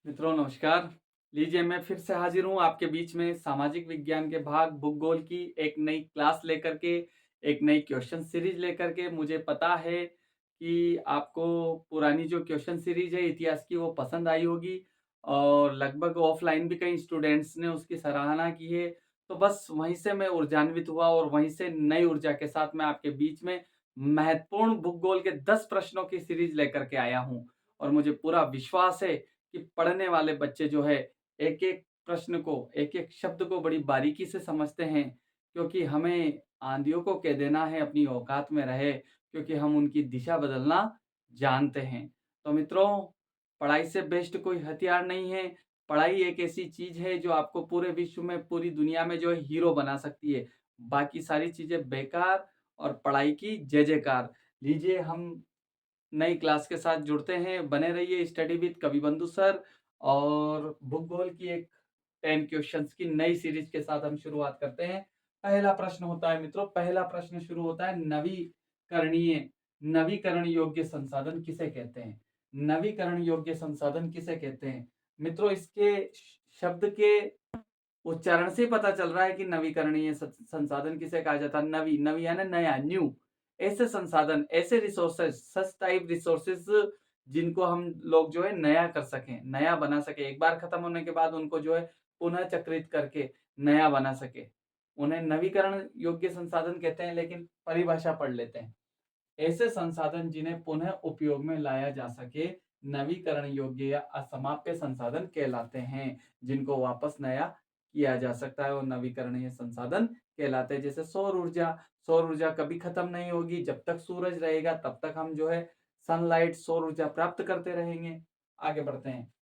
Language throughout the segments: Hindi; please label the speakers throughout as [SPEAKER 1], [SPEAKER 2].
[SPEAKER 1] मित्रों नमस्कार। लीजिए मैं फिर से हाजिर हूँ आपके बीच में सामाजिक विज्ञान के भाग भूगोल की एक नई क्लास लेकर के, एक नई क्वेश्चन सीरीज लेकर के। मुझे पता है कि आपको पुरानी जो क्वेश्चन सीरीज है इतिहास की वो पसंद आई होगी और लगभग ऑफलाइन भी कई स्टूडेंट्स ने उसकी सराहना की है। तो बस वहीं से मैं ऊर्जान्वित हुआ और वहीं से नई ऊर्जा के साथ मैं आपके बीच में महत्वपूर्ण भूगोल के 10 प्रश्नों की सीरीज लेकर के आया हूँ। और मुझे पूरा विश्वास है कि पढ़ने वाले बच्चे जो है एक-एक प्रश्न को, एक-एक शब्द को बड़ी बारीकी से समझते हैं, क्योंकि हमें आंधियों को कह देना है अपनी औकात में रहे, क्योंकि हम उनकी दिशा बदलना जानते हैं। तो मित्रों, पढ़ाई से बेस्ट कोई हथियार नहीं है। पढ़ाई एक ऐसी चीज़ है जो आपको पूरे विश्व में, पूरी दुनिया में जो है हीरो बना सकती है। बाकी सारी चीज़ें बेकार और पढ़ाई की जय-जयकार। लीजिए हम नई क्लास के साथ जुड़ते हैं। बने रहिए स्टडी विद कवि बंधु सर और भूगोल की एक 10 क्वेश्चंस की नई सीरीज के साथ हम शुरुआत करते हैं। पहला प्रश्न होता है मित्रों, पहला प्रश्न शुरू होता है नवीकरणीय नवीकरण योग्य संसाधन किसे कहते हैं? नवीकरण योग्य संसाधन किसे कहते हैं? मित्रों इसके शब्द के उच्चारण से ही पता चल रहा है कि नवीकरणीय संसाधन किसे कहा जाता है। नवी नवी यानी नया, न्यू। ऐसे संसाधन, ऐसे रिसोर्सेज, सच टाइप रिसोर्सेज जिनको हम लोग जो है नया कर सकें, नया बना सके, एक बार खत्म होने के बाद उनको जो है पुनः चक्रित करके नया बना सके, उन्हें नवीकरण योग्य संसाधन कहते हैं। लेकिन परिभाषा पढ़ लेते हैं। ऐसे संसाधन जिन्हें पुनः उपयोग में लाया जा सके नवीकरण योग्य या असमाप्य संसाधन कहलाते हैं। जिनको वापस नया किया जा सकता है वो नवीकरणीय संसाधन कहलाते हैं। जैसे सौर ऊर्जा कभी खत्म नहीं होगी, जब तक सूरज रहेगा तब तक हम जो है सनलाइट, सौर ऊर्जा प्राप्त करते रहेंगे। आगे बढ़ते हैं।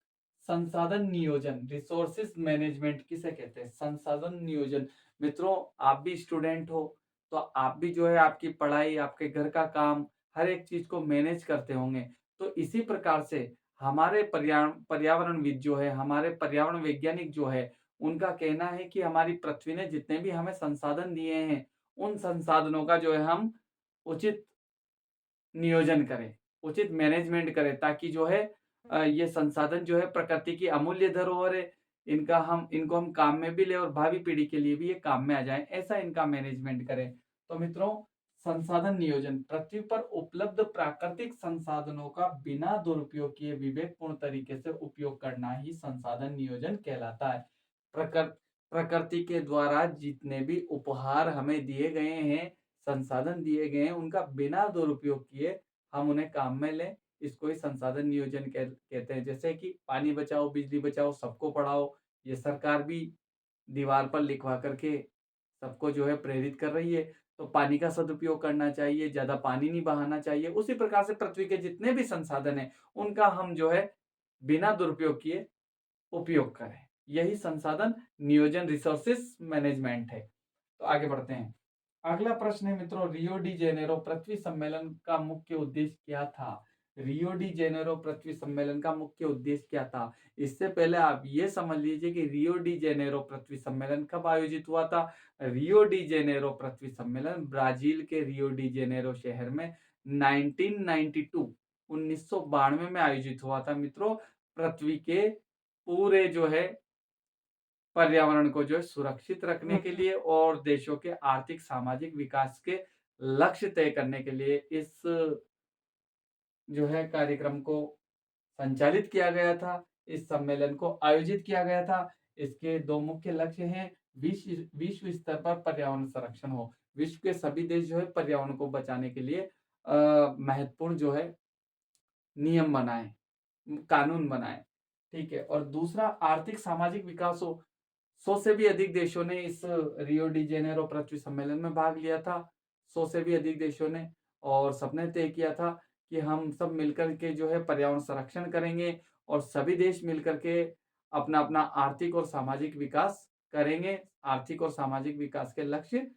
[SPEAKER 1] संसाधन नियोजन, रिसोर्सेज मैनेजमेंट किसे कहते हैं? संसाधन नियोजन। मित्रों आप भी स्टूडेंट हो, तो आप भी जो है आपकी पढ़ाई, आपके घर का काम, हर एक चीज को मैनेज करते होंगे। तो इसी प्रकार से हमारे पर्यावरणविद जो है, हमारे पर्यावरण वैज्ञानिक जो है, उनका कहना है कि हमारी पृथ्वी ने जितने भी हमें संसाधन दिए हैं, उन संसाधनों का जो है हम उचित नियोजन करें, उचित मैनेजमेंट करें, ताकि जो है ये संसाधन जो है प्रकृति की अमूल्य धरोहर है। इनको हम काम में भी लें और भावी पीढ़ी के लिए भी ये काम में आ जाएँ, ऐसा इनका मैनेजमेंट करें। तो मित्रों, संसाधन नियोजन पृथ्वी पर उपलब्ध प्राकृतिक संसाधनों का बिना दुरुपयोग किए विवेकपूर्ण तरीके से उपयोग करना ही संसाधन नियोजन कहलाता है। प्रकृ प्रकृति के द्वारा जितने भी उपहार हमें दिए गए हैं, संसाधन दिए गए हैं, उनका बिना दुरुपयोग किए हम उन्हें काम में लें, इसको ही संसाधन नियोजन कहते हैं। जैसे कि पानी बचाओ, बिजली बचाओ, सबको पढ़ाओ, ये सरकार भी दीवार पर लिखवा करके सबको जो है प्रेरित कर रही है। तो पानी का सदुपयोग करना चाहिए, ज़्यादा पानी नहीं बहाना चाहिए। उसी प्रकार से पृथ्वी के जितने भी संसाधन हैं, उनका हम जो है बिना दुरुपयोग किए उपयोग करें। यही संसाधन नियोजन, रिसोर्सेस मैनेजमेंट है। तो आगे बढ़ते हैं। अगला प्रश्न है मित्रों, रियो डी जेनेरो पृथ्वी सम्मेलन का मुख्य उद्देश्य क्या था? रियो डी जेनेरो पृथ्वी सम्मेलन का मुख्य उद्देश्य क्या था? इससे पहले आप ये समझ लीजिए कि रियो डी जेनेरो पृथ्वी सम्मेलन कब आयोजित हुआ था। रियो डी जेनेरो पृथ्वी सम्मेलन ब्राजील के रियो डी जेनेरो शहर में 1992 1992 में आयोजित हुआ था मित्रों। पृथ्वी के पूरे जो है पर्यावरण को जो है सुरक्षित रखने के लिए और देशों के आर्थिक सामाजिक विकास के लक्ष्य तय करने के लिए इस जो है कार्यक्रम को संचालित किया गया था। इस सम्मेलन को आयोजित किया गया था। इसके दो मुख्य लक्ष्य हैं। विश्व स्तर पर पर्यावरण संरक्षण हो, विश्व के सभी देश जो है पर्यावरण को बचाने के लिए महत्वपूर्ण जो है नियम बनाए, कानून बनाए। ठीक है। और दूसरा आर्थिक सामाजिक विकास हो। 100 से भी अधिक देशों ने इस रियो डी जेनेरो पृथ्वी सम्मेलन में भाग लिया था। 100 से भी अधिक देशों ने, और सबने तय किया था कि हम सब मिलकर के जो है पर्यावरण संरक्षण करेंगे और सभी देश मिलकर के अपना-अपना आर्थिक और सामाजिक विकास करेंगे। आर्थिक और सामाजिक विकास के लक्ष्य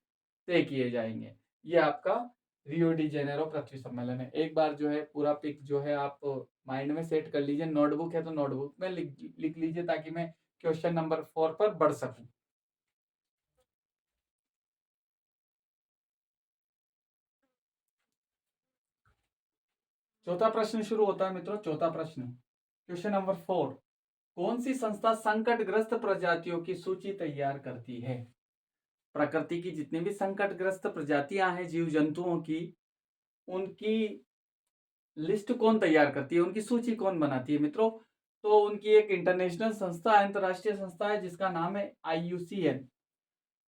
[SPEAKER 1] तय किए जाएँगे। ये आपका रियो डी जेनेरो पृथ्वी सम्मेलन है। एक बार जो है पूरा पिक जो है आप माइंड में सेट कर लीजिए। नोटबुक है तो नोटबुक में लिख लिख लीजिए, ताकि मैं क्वेश्चन नंबर 4 पर बढ़ सकूँ। चौथा प्रश्न शुरू होता है मित्रों। चौथा प्रश्न, क्वेश्चन नंबर 4। कौन सी संस्था संकटग्रस्त प्रजातियों की सूची तैयार करती है? प्रकृति की जितनी भी संकटग्रस्त प्रजातियां हैं जीव जंतुओं की, उनकी लिस्ट कौन तैयार करती है, उनकी सूची कौन बनाती है मित्रों? तो उनकी एक इंटरनेशनल संस्था है, अंतरराष्ट्रीय संस्था है, जिसका नाम है IUCN।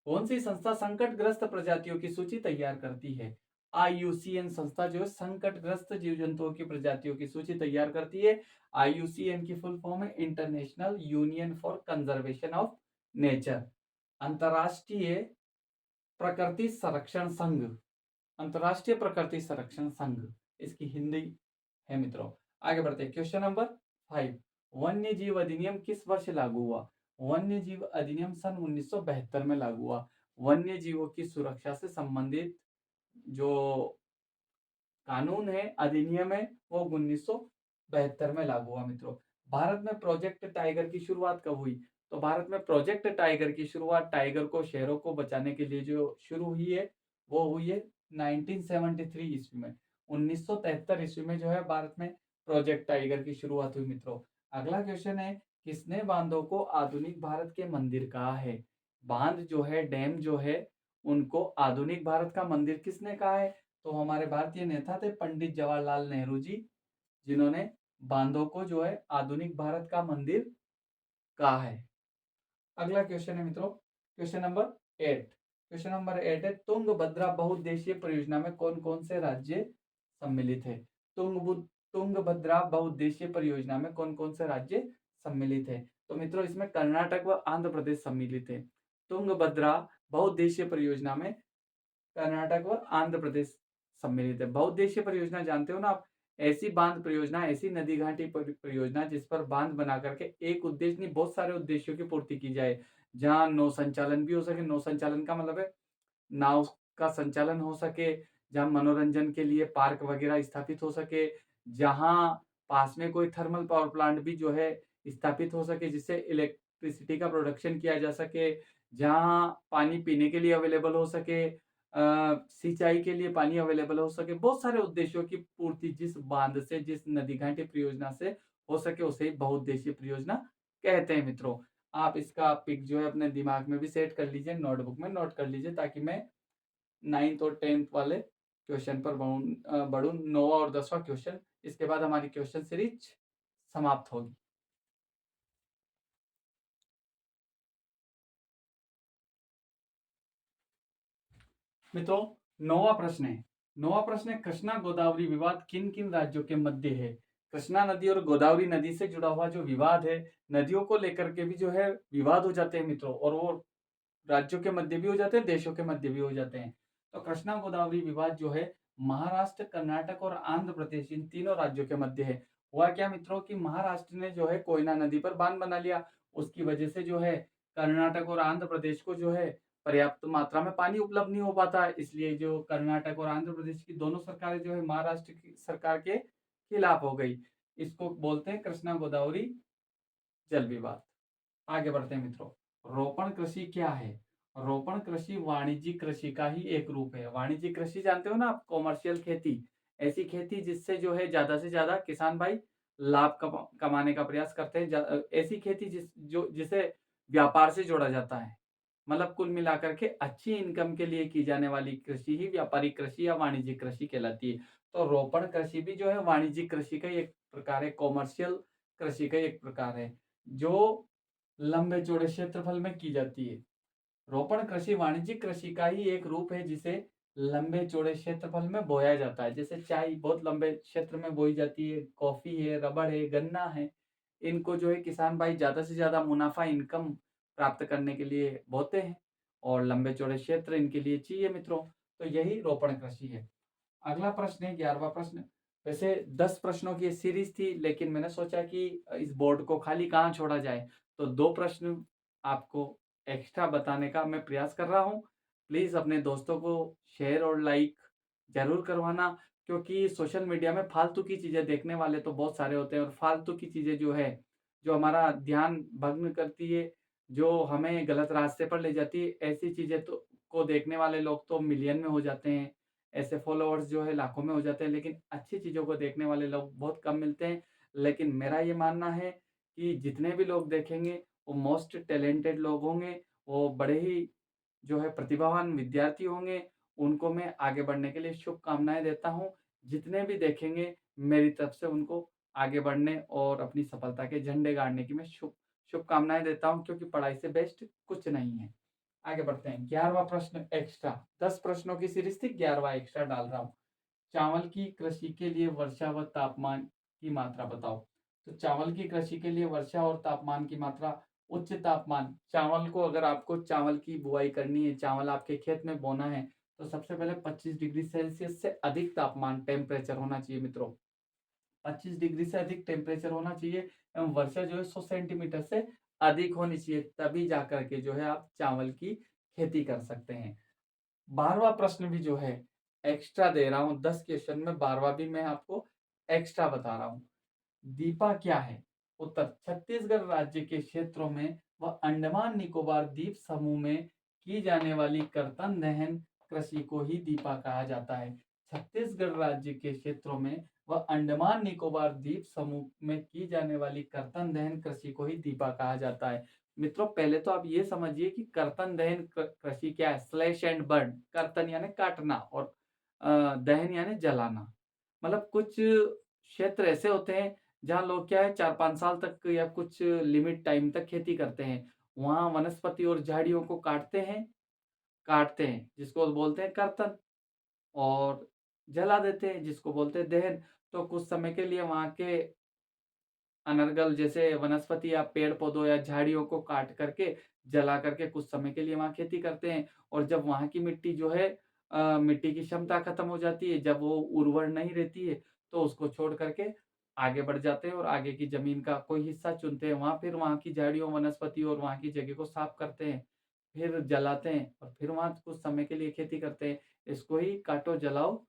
[SPEAKER 1] कौन सी संस्था संकटग्रस्त प्रजातियों की सूची तैयार करती है? IUCN संस्था जो है संकटग्रस्त जीव जंतुओं की प्रजातियों की सूची तैयार करती है। IUCN की फुल फॉर्म है international union for conservation of nature, अंतरराष्ट्रीय प्रकृति संरक्षण संघ, अंतरराष्ट्रीय प्रकृति संरक्षण संघ इसकी हिंदी है मित्रों। आगे बढ़ते हैं, क्वेश्चन नंबर 5। वन्य जीव अधिनियम किस वर्ष लागू हुआ? वन्य जीव अधिनियम सन 1972 में लागू हुआ। वन्य जीवों की सुरक्षा से संबंधित जो कानून है, अधिनियम है, वो 1972 में लागू हुआ मित्रों। भारत में प्रोजेक्ट टाइगर की शुरुआत कब हुई? तो भारत में प्रोजेक्ट टाइगर की शुरुआत टाइगर को, शेरों को बचाने के लिए जो शुरू हुई है, वो हुई है 1973 ईस्वी में। 1973 ईस्वी में जो है भारत में प्रोजेक्ट टाइगर की शुरुआत हुई मित्रों। अगला क्वेश्चन है, किसने बांधों को आधुनिक भारत के मंदिर कहा है? बांध जो है, डैम जो है, उनको आधुनिक भारत का मंदिर किसने कहा है? तो हमारे भारतीय नेता थे पंडित जवाहरलाल नेहरू जी, जिन्होंने बांधों को जो है आधुनिक भारत का मंदिर कहा है। अगला क्वेश्चन है मित्रों, क्वेश्चन नंबर 8। क्वेश्चन नंबर 8 है, तुंगभद्रा बहुउद्देशीय परियोजना में कौन कौन से राज्य सम्मिलित है? तुंगभद्रा बहुउद्देशीय परियोजना में कौन कौन से राज्य सम्मिलित है? तो मित्रों इसमें कर्नाटक व आंध्र प्रदेश सम्मिलित है। तुंगभद्रा बहुउद्देशीय परियोजना में कर्नाटक व आंध्र प्रदेश सम्मिलित है। बहुउद्देशीय परियोजना जानते हो ना आप? ऐसी बांध परियोजना, ऐसी नदी घाटी परियोजना जिस पर बांध बना करके एक उद्देश्य नहीं, बहुत सारे उद्देश्यों की पूर्ति की जाए। जहाँ नौ संचालन भी हो सके, नौ संचालन का मतलब है नाव का संचालन हो सके, जहाँ मनोरंजन के लिए पार्क वगैरह स्थापित हो सके, जहाँ पास में कोई थर्मल पावर प्लांट भी जो है स्थापित हो सके, जिससे इलेक्ट्रिसिटी का प्रोडक्शन किया जा सके, जहाँ पानी पीने के लिए अवेलेबल हो सके, सिंचाई के लिए पानी अवेलेबल हो सके, बहुत सारे उद्देश्यों की पूर्ति जिस बांध से, जिस नदी घाटी परियोजना से हो सके, उसे बहुउद्देशीय परियोजना कहते हैं मित्रों। आप इसका पिक जो है अपने दिमाग में भी सेट कर लीजिए, नोटबुक में नोट कर लीजिए, ताकि मैं 9th और 10th वाले क्वेश्चन पर बढ़ूं। 9वां और 10वां क्वेश्चन, इसके बाद हमारी क्वेश्चन सीरीज समाप्त होगी। मित्रों 9वां प्रश्न है, कृष्णा गोदावरी विवाद किन किन राज्यों के मध्य है? कृष्णा नदी और गोदावरी नदी से जुड़ा हुआ जो विवाद है, नदियों को लेकर के भी जो है विवाद हो जाते हैं मित्रों, और वो राज्यों के मध्य भी हो जाते हैं, देशों के मध्य भी हो जाते हैं। तो कृष्णा गोदावरी विवाद जो है महाराष्ट्र, कर्नाटक और आंध्र प्रदेश, इन तीनों राज्यों के मध्य है। हुआ क्या मित्रों कि महाराष्ट्र ने जो है कोयना नदी पर बांध बना लिया, उसकी वजह से जो है कर्नाटक और आंध्र प्रदेश को जो है पर्याप्त मात्रा में पानी उपलब्ध नहीं हो पाता, इसलिए जो कर्नाटक और आंध्र प्रदेश की दोनों सरकारें जो है महाराष्ट्र की सरकार के खिलाफ हो गई। इसको बोलते हैं कृष्णा गोदावरी जल विवाद। आगे बढ़ते हैं मित्रों, रोपण कृषि क्या है? रोपण कृषि वाणिज्यिक कृषि का ही एक रूप है। वाणिज्यिक कृषि जानते हो ना आप, कॉमर्शियल खेती, ऐसी खेती जिससे जो है ज्यादा से ज्यादा किसान भाई लाभ कमाने का प्रयास करते हैं। ऐसी खेती जिसे व्यापार से जोड़ा जाता है, मतलब कुल मिलाकर के अच्छी इनकम के लिए की जाने वाली कृषि ही व्यापारिक कृषि या वाणिज्यिक कृषि कहलाती है। तो रोपण कृषि भी जो है वाणिज्यिक कृषि का ही एक प्रकार है, कॉमर्शियल कृषि का एक प्रकार है, जो लंबे चौड़े क्षेत्रफल में की जाती है। रोपण कृषि वाणिज्यिक कृषि का ही एक रूप है, जिसे लंबे चौड़े क्षेत्रफल में बोया जाता है। जैसे चाय बहुत लंबे क्षेत्र में बोई जाती है, कॉफी है, रबड़ है, गन्ना है, इनको जो है किसान भाई ज्यादा से ज्यादा मुनाफा, इनकम प्राप्त करने के लिए बोते हैं, और लंबे चौड़े क्षेत्र इनके लिए चाहिए मित्रों। तो यही रोपण कृषि है। अगला प्रश्न है 11वां प्रश्न। वैसे 10 प्रश्नों की सीरीज थी, लेकिन मैंने सोचा कि इस बोर्ड को खाली कहाँ छोड़ा जाए, तो 2 प्रश्न आपको एक्स्ट्रा बताने का मैं प्रयास कर रहा हूँ। प्लीज अपने दोस्तों को शेयर और लाइक जरूर करवाना, क्योंकि सोशल मीडिया में फालतू की चीजें देखने वाले तो बहुत सारे होते हैं, और फालतू की चीजें जो है, जो हमारा ध्यान भंग करती है, जो हमें गलत रास्ते पर ले जाती है, ऐसी चीजें तो को देखने वाले लोग तो मिलियन में हो जाते हैं, ऐसे फॉलोअर्स जो है लाखों में हो जाते हैं, लेकिन अच्छी चीजों को देखने वाले लोग बहुत कम मिलते हैं। लेकिन मेरा ये मानना है कि जितने भी लोग देखेंगे वो मोस्ट टैलेंटेड लोग होंगे, वो बड़े ही जो है प्रतिभावान विद्यार्थी होंगे, उनको मैं आगे बढ़ने के लिए शुभकामनाएँ देता हूँ। जितने भी देखेंगे मेरी तरफ से उनको आगे बढ़ने और अपनी सफलता के झंडे गाड़ने की मैं शुभकामनाएँ देता हूँ, क्योंकि पढ़ाई से बेस्ट कुछ नहीं है। आगे बढ़ते हैं, 11वां प्रश्न एक्स्ट्रा, 10 प्रश्नों की सीरीज़ थी, 11वां एक्स्ट्रा डाल रहा हूँ। चावल की कृषि के लिए वर्षा व तापमान की मात्रा बताओ। तो चावल की कृषि के लिए वर्षा और तापमान की मात्रा, उच्च तापमान, चावल को अगर आपको चावल की बुआई करनी है, चावल आपके खेत में बोना है, तो सबसे पहले 25 डिग्री सेल्सियस से अधिक तापमान टेम्परेचर होना चाहिए मित्रों। 25 डिग्री से अधिक टेम्परेचर होना चाहिए एवं वर्षा जो है 100 सेंटीमीटर से अधिक होनी चाहिए, तभी जाकर के जो है आप चावल की खेती कर सकते हैं। 12वां प्रश्न भी जो है एक्स्ट्रा दे रहा हूँ, 10 क्वेश्चन में 12वां भी मैं आपको एक्स्ट्रा बता रहा हूँ। दीपा क्या है? उत्तर, छत्तीसगढ़ राज्य के क्षेत्रों में व अंडमान निकोबार द्वीप समूह में की जाने वाली कर्तन दहन कृषि को ही दीपा कहा जाता है। छत्तीसगढ़ राज्य के क्षेत्रों में व अंडमान निकोबार द्वीप समूह में की जाने वाली कर्तन दहन कृषि को ही दीपा कहा जाता है। मित्रों, पहले तो आप ये समझिए कि कर्तन दहन कृषि क्या है। स्लैश एंड बर्न, कर्तन यानी काटना और दहन यानी जलाना। मतलब कुछ क्षेत्र ऐसे होते हैं जहाँ लोग क्या है 4-5 साल तक या कुछ लिमिट टाइम तक खेती करते हैं। वहाँ वनस्पति और झाड़ियों को काटते हैं जिसको बोलते हैं कर्तन, और जला देते हैं जिसको बोलते हैं दहन। तो कुछ समय के लिए वहाँ के अनर्गल जैसे वनस्पति या पेड़-पौधों या झाड़ियों को काट करके, जला करके कुछ समय के लिए वहाँ खेती करते हैं, और जब वहाँ की मिट्टी जो है मिट्टी की क्षमता खत्म हो जाती है, जब वो उर्वर नहीं रहती है, तो उसको छोड़ करके आगे बढ़ जाते हैं और आगे की ज़मीन का कोई हिस्सा चुनते हैं। वहाँ फिर वहाँ की झाड़ियों, वनस्पति और वहाँ की जगह को साफ करते हैं, फिर जलाते हैं और फिर वहाँ कुछ समय के लिए खेती करते हैं। इसको ही काटो, जलाओ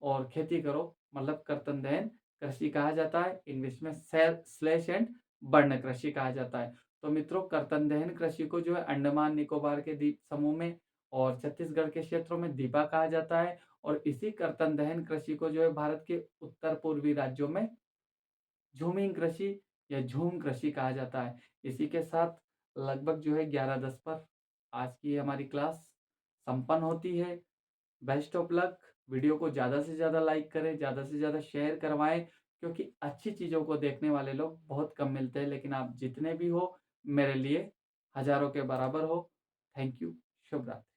[SPEAKER 1] और खेती करो, मतलब कर्तन दहन कृषि कहा जाता है। इंग्लिश में स्लैश एंड बर्न कृषि कहा जाता है। तो मित्रों, कर्तन दहन कृषि को जो है अंडमान निकोबार के द्वीप समूह में और छत्तीसगढ़ के क्षेत्रों में दीपा कहा जाता है, और इसी कर्तन दहन कृषि को जो है भारत के उत्तर पूर्वी राज्यों में झूमिंग कृषि या झूम कृषि कहा जाता है। इसी के साथ लगभग जो है 11:10 पर आज की हमारी क्लास संपन्न होती है। Best of luck. वीडियो को ज़्यादा से ज़्यादा लाइक करें, ज़्यादा से ज़्यादा शेयर करवाएँ, क्योंकि अच्छी चीज़ों को देखने वाले लोग बहुत कम मिलते हैं, लेकिन आप जितने भी हो मेरे लिए हज़ारों के बराबर हो। Thank you. शुभ रात्रि।